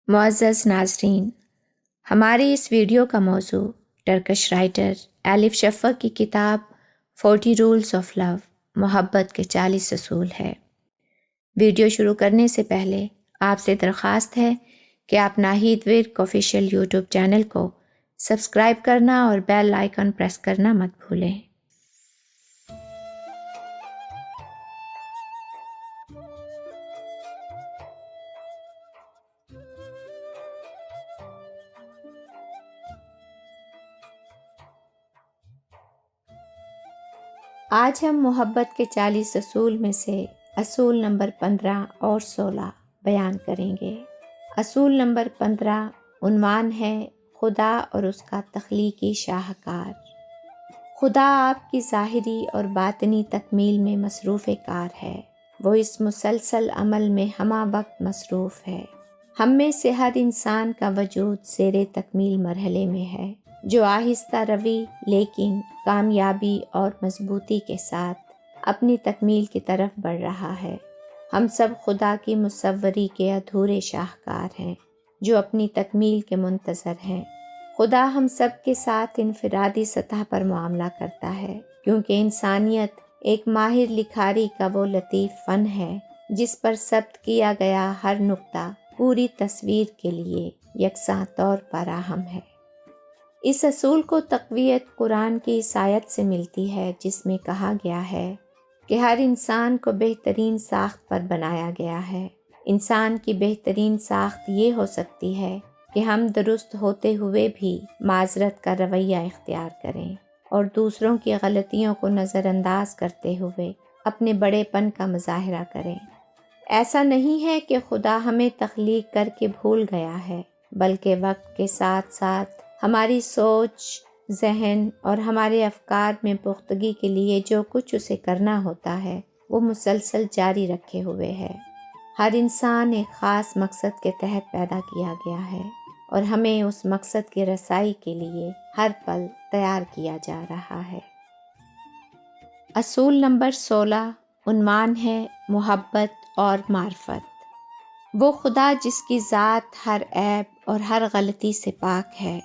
معزز ناظرین، ہماری اس ویڈیو کا موضوع ٹرکش رائٹر الف شفق کی کتاب 40 رولز آف لو، محبت کے 40 اصول ہے۔ ویڈیو شروع کرنے سے پہلے آپ سے درخواست ہے کہ آپ Naheed work official YouTube channel کو سبسکرائب کرنا اور بیل آئیکن پریس کرنا مت بھولیں۔ آج ہم محبت کے 40 اصول میں سے اصول نمبر 15 اور 16 بیان کریں گے۔ اصول نمبر 15 عنوان ہے خدا اور اس کا تخلیقی شاہکار۔ خدا آپ کی ظاہری اور باطنی تکمیل میں مصروف کار ہے۔ وہ اس مسلسل عمل میں ہمہ وقت مصروف ہے۔ ہم میں سے ہر انسان کا وجود زیر تکمیل مرحلے میں ہے، جو آہستہ روی لیکن کامیابی اور مضبوطی کے ساتھ اپنی تکمیل کی طرف بڑھ رہا ہے۔ ہم سب خدا کی مصوری کے ادھورے شاہکار ہیں، جو اپنی تکمیل کے منتظر ہیں۔ خدا ہم سب کے ساتھ انفرادی سطح پر معاملہ کرتا ہے، کیونکہ انسانیت ایک ماہر لکھاری کا وہ لطیف فن ہے جس پر ثبت کیا گیا ہر نقطہ پوری تصویر کے لیے یکساں طور پر اہم ہے۔ اس اصول کو تقویت قرآن کی اس آیت سے ملتی ہے جس میں کہا گیا ہے کہ ہر انسان کو بہترین ساخت پر بنایا گیا ہے۔ انسان کی بہترین ساخت یہ ہو سکتی ہے کہ ہم درست ہوتے ہوئے بھی معذرت کا رویہ اختیار کریں اور دوسروں کی غلطیوں کو نظر انداز کرتے ہوئے اپنے بڑے پن کا مظاہرہ کریں۔ ایسا نہیں ہے کہ خدا ہمیں تخلیق کر کے بھول گیا ہے، بلکہ وقت کے ساتھ ساتھ ہماری سوچ، ذہن اور ہمارے افکار میں پختگی کے لیے جو کچھ اسے کرنا ہوتا ہے وہ مسلسل جاری رکھے ہوئے ہے۔ ہر انسان ایک خاص مقصد کے تحت پیدا کیا گیا ہے اور ہمیں اس مقصد کی رسائی کے لیے ہر پل تیار کیا جا رہا ہے۔ اصول نمبر 16 عنوان ہے محبت اور معرفت۔ وہ خدا جس کی ذات ہر عیب اور ہر غلطی سے پاک ہے،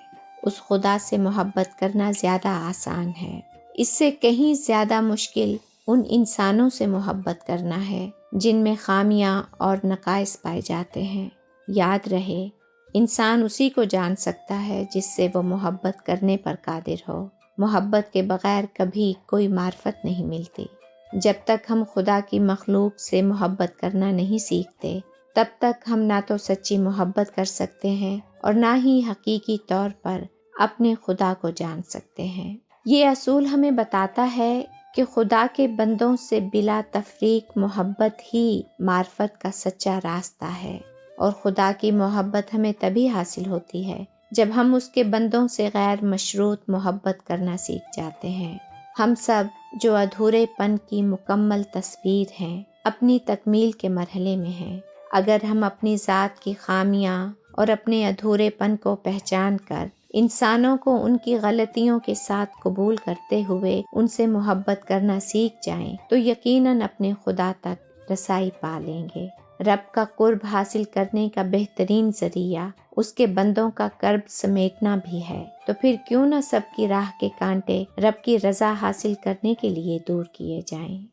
اس خدا سے محبت کرنا زیادہ آسان ہے۔ اس سے کہیں زیادہ مشکل ان انسانوں سے محبت کرنا ہے جن میں خامیاں اور نقائص پائے جاتے ہیں۔ یاد رہے، انسان اسی کو جان سکتا ہے جس سے وہ محبت کرنے پر قادر ہو۔ محبت کے بغیر کبھی کوئی معرفت نہیں ملتی۔ جب تک ہم خدا کی مخلوق سے محبت کرنا نہیں سیکھتے، تب تک ہم نہ تو سچی محبت کر سکتے ہیں اور نہ ہی حقیقی طور پر اپنے خدا کو جان سکتے ہیں۔ یہ اصول ہمیں بتاتا ہے کہ خدا کے بندوں سے بلا تفریق محبت ہی معرفت کا سچا راستہ ہے، اور خدا کی محبت ہمیں تبھی حاصل ہوتی ہے جب ہم اس کے بندوں سے غیر مشروط محبت کرنا سیکھ جاتے ہیں۔ ہم سب جو ادھورے پن کی مکمل تصویر ہیں، اپنی تکمیل کے مرحلے میں ہیں۔ اگر ہم اپنی ذات کی خامیاں اور اپنے ادھورے پن کو پہچان کر انسانوں کو ان کی غلطیوں کے ساتھ قبول کرتے ہوئے ان سے محبت کرنا سیکھ جائیں تو یقیناً اپنے خدا تک رسائی پا لیں گے۔ رب کا قرب حاصل کرنے کا بہترین ذریعہ اس کے بندوں کا کرب سمیٹنا بھی ہے، تو پھر کیوں نہ سب کی راہ کے کانٹے رب کی رضا حاصل کرنے کے لیے دور کیے جائیں۔